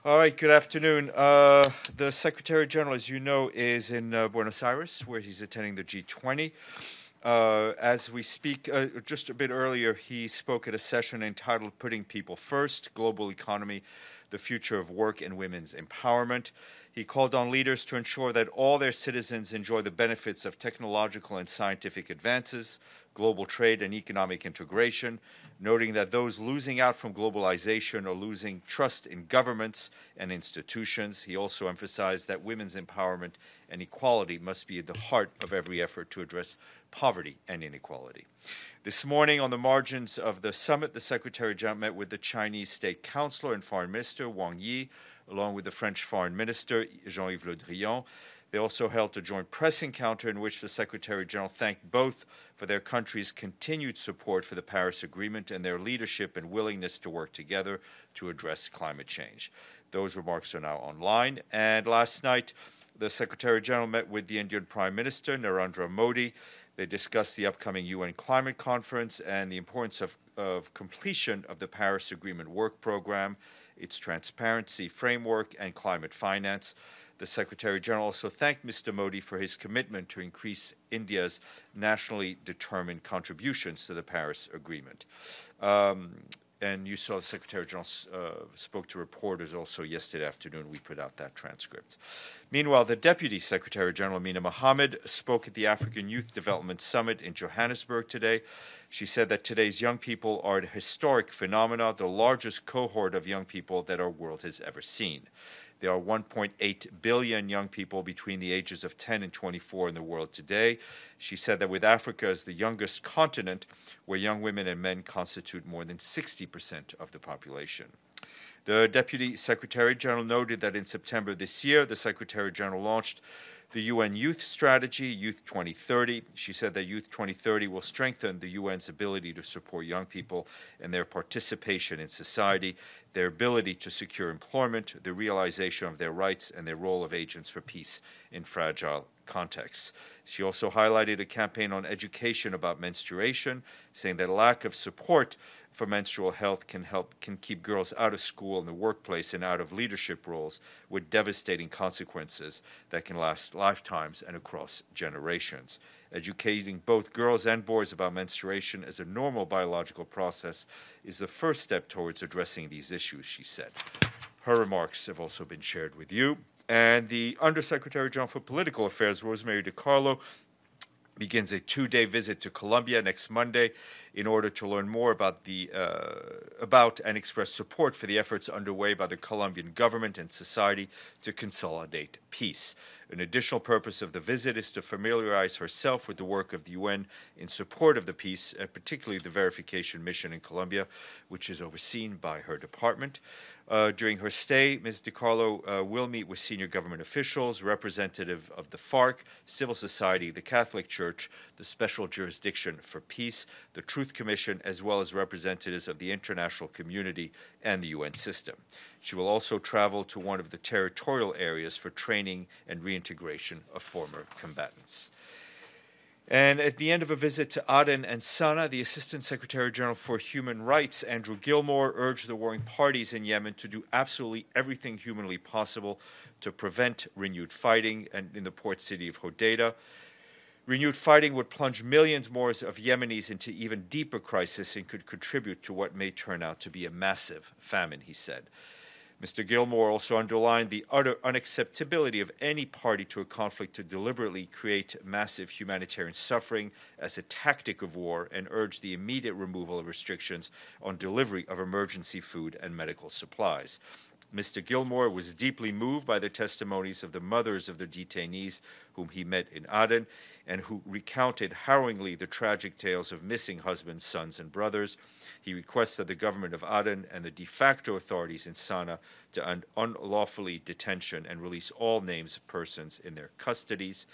All right, good afternoon. The Secretary General, as you know, is in Buenos Aires, where he's attending the G20. As we speak, just a bit earlier, he spoke at a session entitled Putting People First, Global Economy, the Future of Work and Women's Empowerment. He called on leaders to ensure that all their citizens enjoy the benefits of technological and scientific advances, global trade and economic integration, noting that those losing out from globalization are losing trust in governments and institutions. He also emphasized that women's empowerment and equality must be at the heart of every effort to address poverty and inequality. This morning, on the margins of the summit, the Secretary General met with the Chinese State Councilor and Foreign Minister Wang Yi, along with the French Foreign Minister Jean-Yves Le Drian. They also held a joint press encounter in which the Secretary General thanked both for their countries' continued support for the Paris Agreement and their leadership and willingness to work together to address climate change. Those remarks are now online. And last night, the Secretary General met with the Indian Prime Minister, Narendra Modi. They discussed the upcoming UN Climate Conference and the importance of completion of the Paris Agreement work program, its transparency framework, and climate finance. The Secretary General also thanked Mr. Modi for his commitment to increase India's nationally determined contributions to the Paris Agreement. And you saw the Secretary General spoke to reporters also yesterday afternoon. We put out that transcript. Meanwhile, the Deputy Secretary General, Mina Mohammed, spoke at the African Youth Development Summit in Johannesburg today. She said that today's young people are a historic phenomenon, the largest cohort of young people that our world has ever seen. There are 1.8 billion young people between the ages of 10 and 24 in the world today. She said that with Africa as the youngest continent, where young women and men constitute more than 60% of the population. The Deputy Secretary General noted that in September this year, the Secretary General launched the UN Youth Strategy, Youth 2030. She said that Youth 2030 will strengthen the UN's ability to support young people and their participation in society, their ability to secure employment, the realization of their rights, and their role of agents for peace in fragile contexts. She also highlighted a campaign on education about menstruation, saying that lack of support for menstrual health can keep girls out of school and the workplace and out of leadership roles with devastating consequences that can last lifetimes and across generations. Educating both girls and boys about menstruation as a normal biological process is the first step towards addressing these issues, she said. Her remarks have also been shared with you. And the Undersecretary General for Political Affairs, Rosemary DiCarlo, begins a 2-day visit to Colombia next Monday in order to learn more about and express support for the efforts underway by the Colombian government and society to consolidate peace. An additional purpose of the visit is to familiarize herself with the work of the UN in support of the peace, particularly the verification mission in Colombia, which is overseen by her department. During her stay, Ms. DiCarlo will meet with senior government officials, representative of the FARC, civil society, the Catholic Church, the Special Jurisdiction for Peace, the Truth Commission, as well as representatives of the international community and the UN system. She will also travel to one of the territorial areas for training and reintegration of former combatants. And at the end of a visit to Aden and Sana'a, the Assistant Secretary General for Human Rights, Andrew Gilmore, urged the warring parties in Yemen to do absolutely everything humanly possible to prevent renewed fighting in the port city of Hodeidah. Renewed fighting would plunge millions more of Yemenis into even deeper crisis and could contribute to what may turn out to be a massive famine, he said. Mr. Gilmore also underlined the utter unacceptability of any party to a conflict to deliberately create massive humanitarian suffering as a tactic of war and urged the immediate removal of restrictions on delivery of emergency food and medical supplies. Mr. Gilmore was deeply moved by the testimonies of the mothers of the detainees whom he met in Aden and who recounted harrowingly the tragic tales of missing husbands, sons, and brothers. He requested the government of Aden and the de facto authorities in Sana'a to unlawfully detention and release all names of persons in their custodies.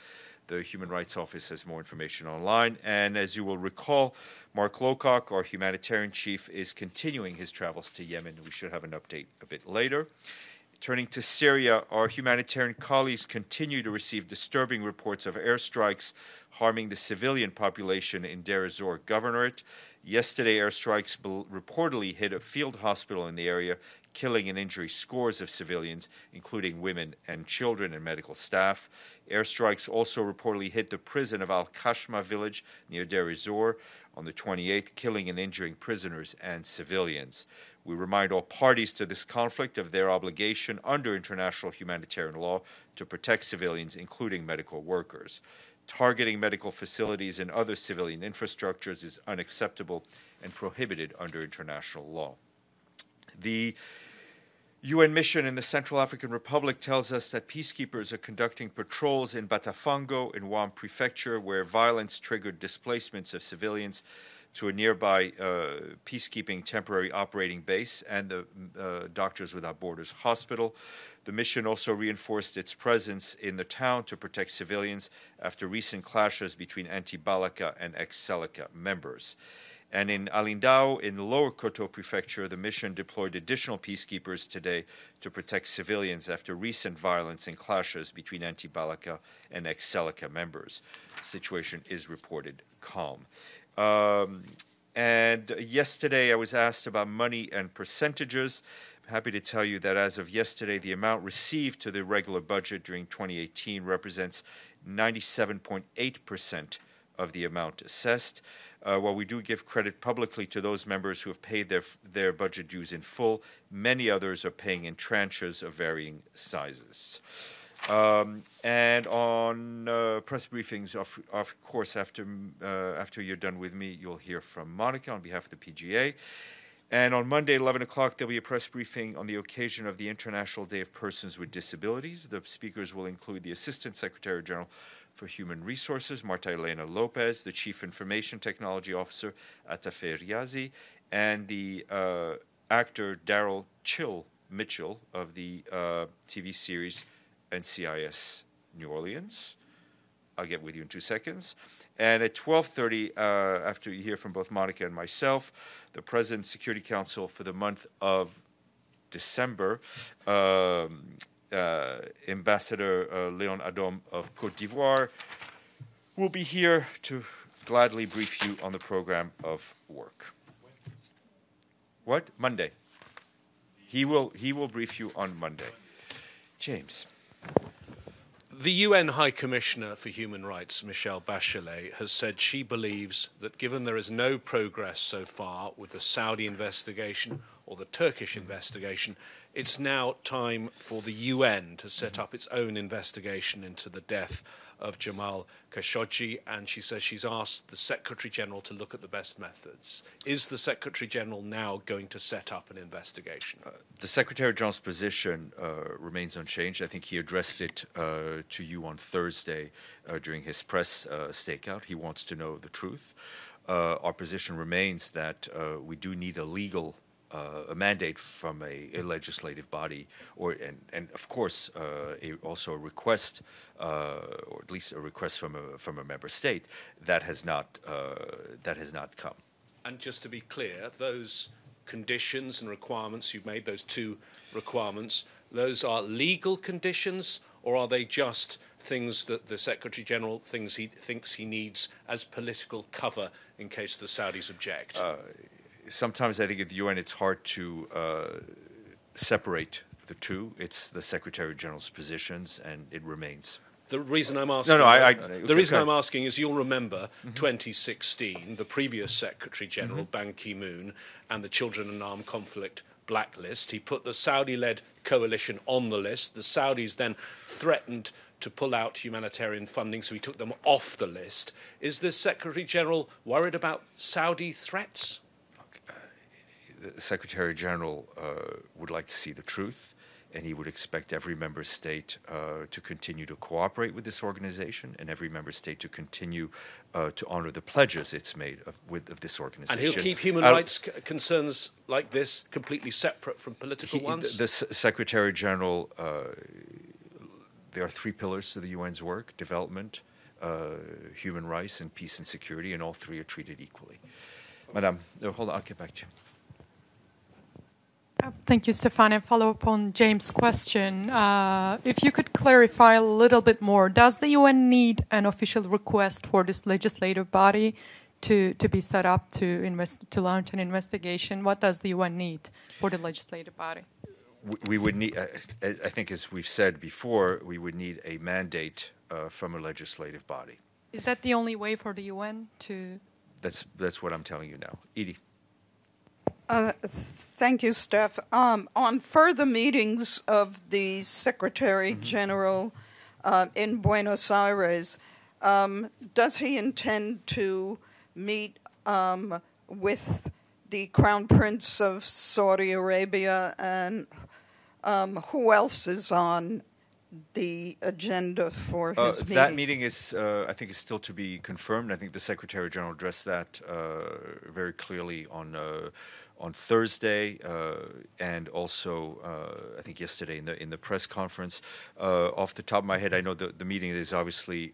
The Human Rights Office has more information online. And as you will recall, Mark Lowcock, our humanitarian chief, is continuing his travels to Yemen. We should have an update a bit later. Turning to Syria, our humanitarian colleagues continue to receive disturbing reports of airstrikes harming the civilian population in Deir ez-Zor Governorate. Yesterday, airstrikes reportedly hit a field hospital in the area, killing and injuring scores of civilians, including women and children and medical staff. Airstrikes also reportedly hit the prison of Al-Kashma village near Deir ez-Zor on the 28th, killing and injuring prisoners and civilians. We remind all parties to this conflict of their obligation under international humanitarian law to protect civilians, including medical workers. Targeting medical facilities and other civilian infrastructures is unacceptable and prohibited under international law. The UN mission in the Central African Republic tells us that peacekeepers are conducting patrols in Batafango in Wam Prefecture, where violence triggered displacements of civilians to a nearby peacekeeping temporary operating base and the Doctors Without Borders hospital. The mission also reinforced its presence in the town to protect civilians after recent clashes between anti-Balaka and ex-Seleka members. And in Alindao, in Lower Koto Prefecture, the mission deployed additional peacekeepers today to protect civilians after recent violence and clashes between anti-Balaka and ex-Seleka members. The situation is reported calm. And yesterday I was asked about money and percentages. I'm happy to tell you that as of yesterday, the amount received to the regular budget during 2018 represents 97.8% of the amount assessed. While we do give credit publicly to those members who have paid their budget dues in full, many others are paying in tranches of varying sizes. And on press briefings, of course, after you're done with me, you'll hear from Monica on behalf of the PGA. And on Monday at 11 o'clock, there'll be a press briefing on the occasion of the International Day of Persons with Disabilities. The speakers will include the Assistant Secretary General for Human Resources, Marta Elena Lopez, the Chief Information Technology Officer, Atafe Riazi, and the actor Daryl Mitchell of the TV series NCIS New Orleans. I'll get with you in 2 seconds. And at 12:30, after you hear from both Monica and myself, the President's Security Council for the month of December, Ambassador Léon Adom of Côte d'Ivoire will be here to gladly brief you on the program of work. What? Monday. He will brief you on Monday. James. The UN High Commissioner for Human Rights, Michelle Bachelet, has said she believes that given there is no progress so far with the Saudi investigation or the Turkish investigation, it's now time for the UN to set up its own investigation into the death of Jamal Khashoggi, and she says she's asked the Secretary-General to look at the best methods. Is the Secretary-General now going to set up an investigation? The Secretary-General's position remains unchanged. I think he addressed it to you on Thursday during his press stakeout. He wants to know the truth. Our position remains that we do need a legal a mandate from a legislative body, and of course also a request, or at least a request from a member state that has not come. And just to be clear, those conditions and requirements you've made, those two requirements, those are legal conditions, or are they just things that the Secretary General thinks he needs as political cover in case the Saudis object? Sometimes I think at the UN it's hard to separate the two. It's the Secretary General's positions, and it remains. The reason I'm asking, I'm asking is you'll remember 2016, the previous Secretary General Ban Ki-moon and the Children in Armed Conflict blacklist. He put the Saudi-led coalition on the list. The Saudis then threatened to pull out humanitarian funding, so he took them off the list. Is the Secretary General worried about Saudi threats? The Secretary General would like to see the truth, and he would expect every member state to continue to cooperate with this organization, and every member state to continue to honor the pledges it's made of this organization. And he'll keep human rights concerns like this completely separate from political ones? The Secretary General, there are three pillars to the UN's work: development, human rights, and peace and security, and all three are treated equally. Madame, hold on, I'll get back to you. Thank you, Stephane. Follow up on James' question. If you could clarify a little bit more, does the UN need an official request for this legislative body to be set up to launch an investigation? What does the UN need for the legislative body? we would need, I think as we've said before, we would need a mandate from a legislative body. Is that the only way for the UN to... That's what I'm telling you now. Edie. Thank you, Steph. On further meetings of the Secretary General in Buenos Aires, does he intend to meet with the Crown Prince of Saudi Arabia, and who else is on the agenda for his meeting? That meeting is, I think, is still to be confirmed. I think the Secretary General addressed that very clearly on Thursday, and also I think yesterday in the press conference. Off the top of my head, I know the meeting is obviously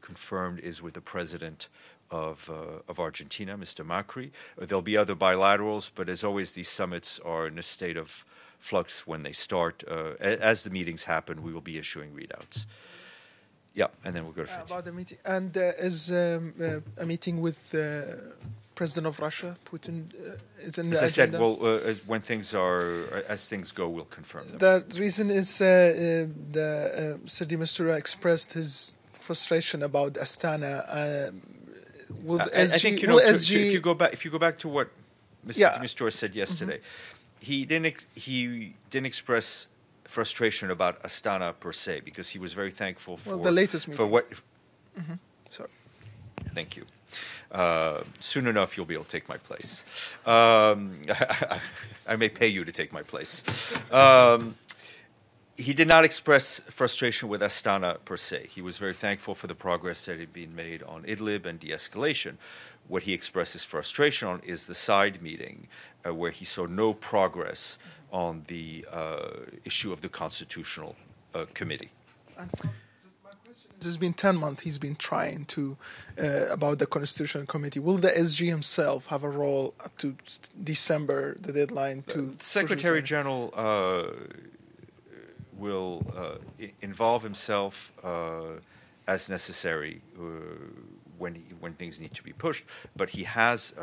confirmed is with the President of Argentina, Mr. Macri. There'll be other bilaterals, but as always, these summits are in a state of flux when they start. As the meetings happen, we will be issuing readouts. Yeah, and then we'll go to Fenty. About the meeting, and is a meeting with President of Russia, Putin, is in the agenda? As I said, well, when things are, as things go, we'll confirm them. The reason is the Sidi Mistura expressed his frustration about Astana. I think if you go back to what Mr. Mistura said yesterday, he didn't express frustration about Astana per se, because he was very thankful for the latest meeting. For what. Sorry. Thank you. Soon enough, you'll be able to take my place. I may pay you to take my place. He did not express frustration with Astana per se. He was very thankful for the progress that had been made on Idlib and de-escalation. What he expresses frustration on is the side meeting, where he saw no progress on the issue of the Constitutional Committee. This has been 10 months he's been trying to, about the Constitutional Committee. Will the SG himself have a role up to December, the deadline to... The Secretary General will involve himself as necessary when things need to be pushed. But he has,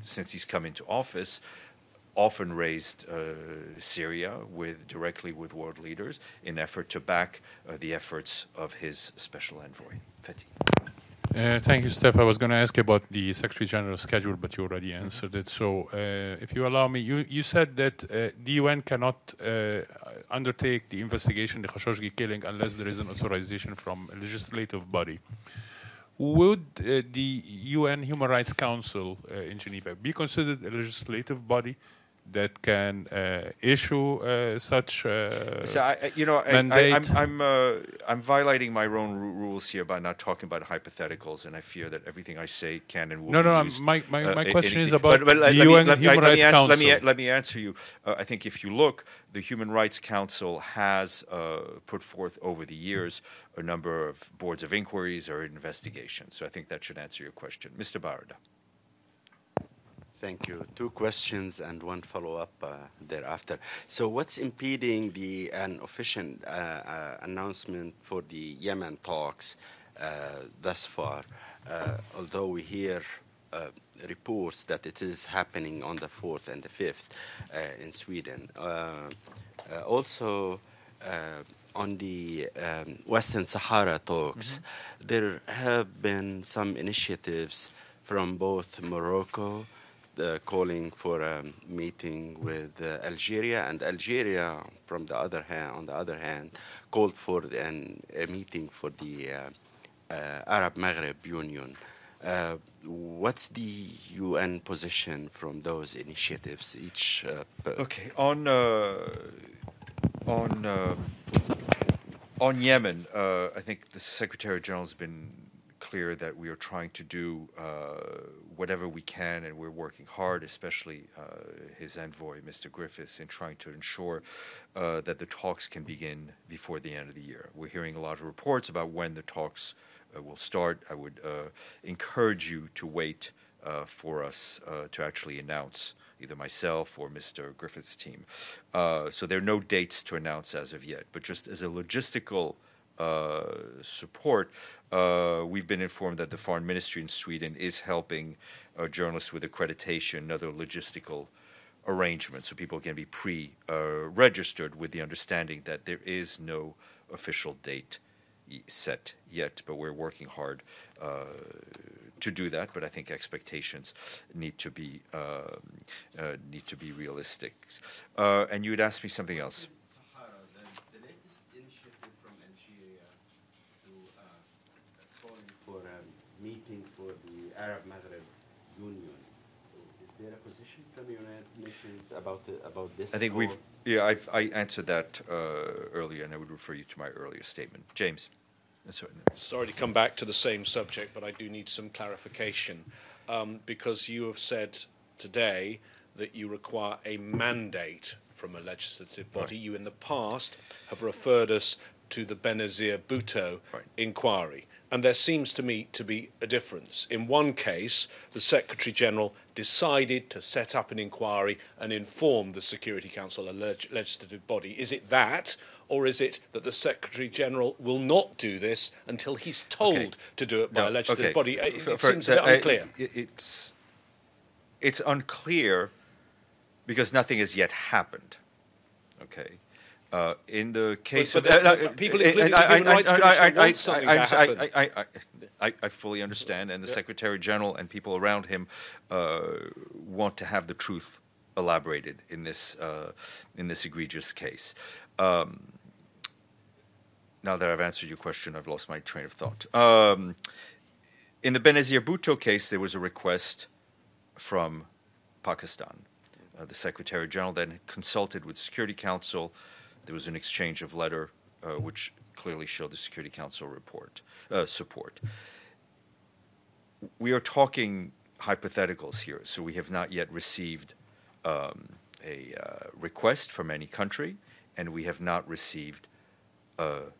since he's come into office, often raised Syria directly with world leaders in effort to back the efforts of his special envoy. Fethi. Thank you, Steph. I was going to ask about the Secretary General's schedule, but you already answered it. So if you allow me, you said that the UN cannot undertake the investigation, the Khashoggi killing, unless there is an authorization from a legislative body. Would the UN Human Rights Council in Geneva be considered a legislative body that can issue such mandate? I'm violating my own rules here by not talking about hypotheticals, and I fear that everything I say can and will be used. My question is about the UN Human Rights Council. Let me answer you. I think if you look, the Human Rights Council has put forth over the years a number of boards of inquiries or investigations. So I think that should answer your question. Mr. Barada. Thank you. Two questions and one follow-up thereafter. So what's impeding an official announcement for the Yemen talks thus far? Although we hear reports that it is happening on the 4th and the 5th in Sweden. Also, on the Western Sahara talks, there have been some initiatives from both Morocco, calling for a meeting with Algeria, and Algeria, on the other hand, called for a meeting for the Arab Maghreb Union. What's the UN position from those initiatives? Okay, on Yemen, I think the Secretary General has been clear that we are trying to do whatever we can, and we're working hard, especially his envoy, Mr. Griffiths, in trying to ensure that the talks can begin before the end of the year. We're hearing a lot of reports about when the talks will start. I would encourage you to wait for us to actually announce, either myself or Mr. Griffiths' team. So there are no dates to announce as of yet, but just as a logistical support, we've been informed that the Foreign Ministry in Sweden is helping journalists with accreditation and other logistical arrangement, so people can be pre-registered with the understanding that there is no official date set yet, but we're working hard to do that. But I think expectations need to be realistic. And you had asked me something else. The latest initiative from Algeria to calling for a meeting for the Arab Maghreb Union. Is there a position from the United Nations about this? I think I answered that earlier, and I would refer you to my earlier statement. James. Sorry to come back to the same subject, but I do need some clarification, because you have said today that you require a mandate from a legislative body. Right. You, in the past, have referred us to the Benazir Bhutto inquiry. And there seems to me to be a difference. In one case, the Secretary-General decided to set up an inquiry and inform the Security Council, a legislative body. Is it that, or is it that the Secretary-General will not do this until he's told to do it by a legislative body? It seems a bit unclear. It's unclear because nothing has yet happened. Okay. In the case people, including the Human Rights Commission, want something to happen. I fully understand, and the Secretary General and people around him want to have the truth elaborated in this egregious case. Now that I've answered your question, I've lost my train of thought. In the Benazir Bhutto case, there was a request from Pakistan. The Secretary General then consulted with the Security Council. There was an exchange of letter, which clearly showed the Security Council support. We are talking hypotheticals here, so we have not yet received a request from any country, and we have not received a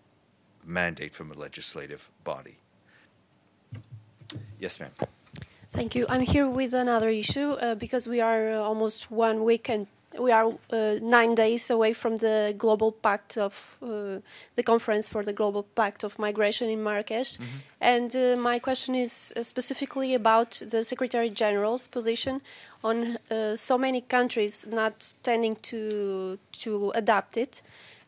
mandate from a legislative body. Yes, ma'am. Thank you. I'm here with another issue because we are almost 1 week and we are 9 days away from the global pact of the conference for the global pact of migration in Marrakesh. Mm-hmm. And my question is specifically about the Secretary General's position on so many countries not tending to adapt it.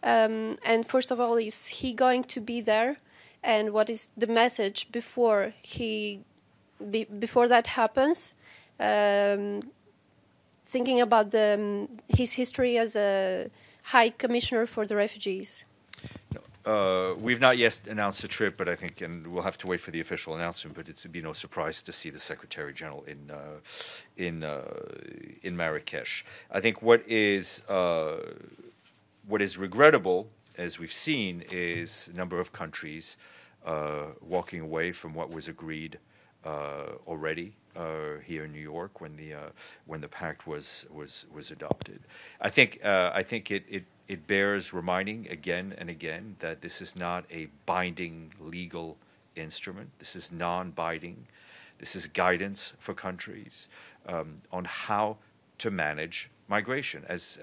And first of all, is he going to be there? And what is the message before that happens? Thinking about his history as a High Commissioner for the Refugees. We've not yet announced a trip, but I think, and we'll have to wait for the official announcement. But it'd be no surprise to see the Secretary General in Marrakesh. I think what is regrettable, as we've seen, is a number of countries walking away from what was agreed already here in New York when the pact was adopted. I think it bears reminding again and again that this is not a binding legal instrument. This is non-binding. This is guidance for countries on how to manage migration. As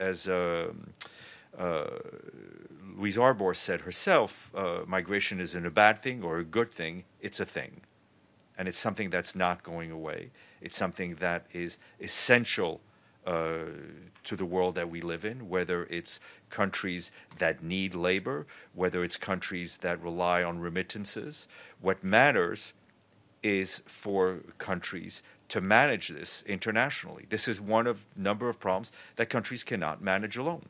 Louise Arbour said herself, migration isn't a bad thing or a good thing. It's a thing. And it's something that's not going away. It's something that is essential to the world that we live in, whether it's countries that need labor, whether it's countries that rely on remittances. What matters is for countries to manage this internationally. This is one of a number of problems that countries cannot manage alone.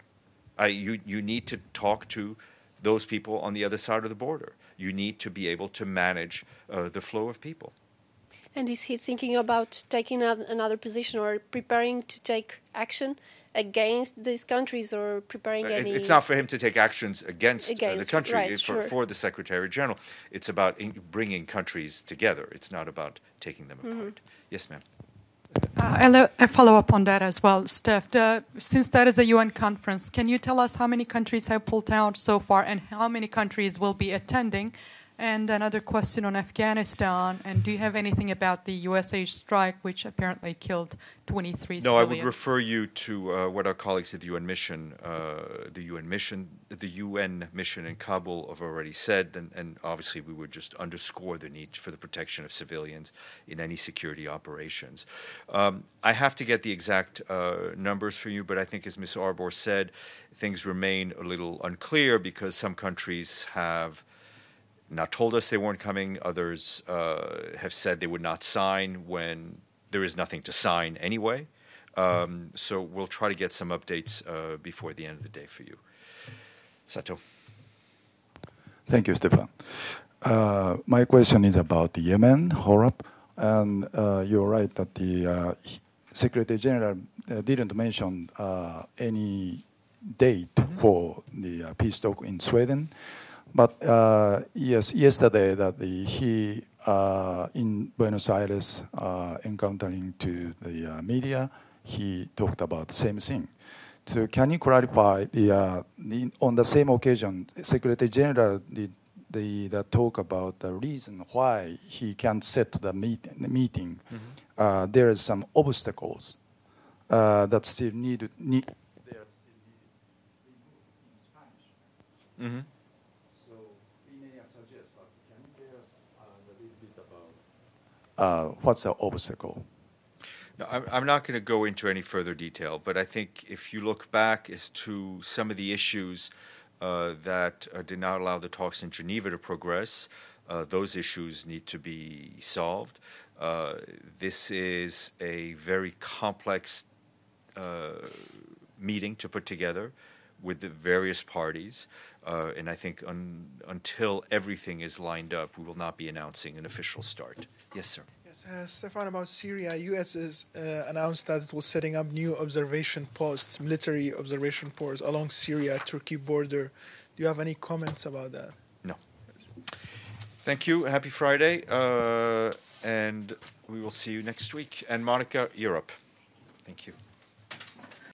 You need to talk to those people on the other side of the border. You need to be able to manage the flow of people. And is he thinking about taking another position or preparing to take action against these countries or preparing any... It's not for him to take actions against the country. Right, it's sure. for the Secretary General. It's about bringing countries together. It's not about taking them apart. Yes, ma'am. A follow-up on that as well, Steph. Since that is a UN conference, can you tell us how many countries have pulled out so far and how many countries will be attending? And another question on Afghanistan. And do you have anything about the USA strike, which apparently killed 23 civilians? No, I would refer you to what our colleagues at the UN mission in Kabul have already said, and obviously we would just underscore the need for the protection of civilians in any security operations. I have to get the exact numbers for you, but I think, as Ms. Arbor said, things remain a little unclear because some countries have not told us they weren't coming. Others have said they would not sign when there is nothing to sign anyway. So we'll try to get some updates before the end of the day for you. Sato. Thank you, Stephane. My question is about Yemen, Horab. And you're right that the Secretary General didn't mention any date for the peace talk in Sweden. But yes, yesterday that he in Buenos Aires encountering to the media, he talked about the same thing. So can you clarify on the same occasion, Secretary General did the talk about the reason why he can't set the meeting? Mm-hmm. There is some obstacles that still need they are still needed in Spanish. Mm-hmm. What's the obstacle? No, I'm not going to go into any further detail, but I think if you look back as to some of the issues that did not allow the talks in Geneva to progress, those issues need to be solved. This is a very complex meeting to put together with the various parties, and I think until everything is lined up, we will not be announcing an official start. Yes, sir. Yes, Stephane, about Syria, U.S. has announced that it was setting up new observation posts, military observation posts along Syria-Turkey border. Do you have any comments about that? No. Thank you. Happy Friday, and we will see you next week. And Monica, you're up. Thank you.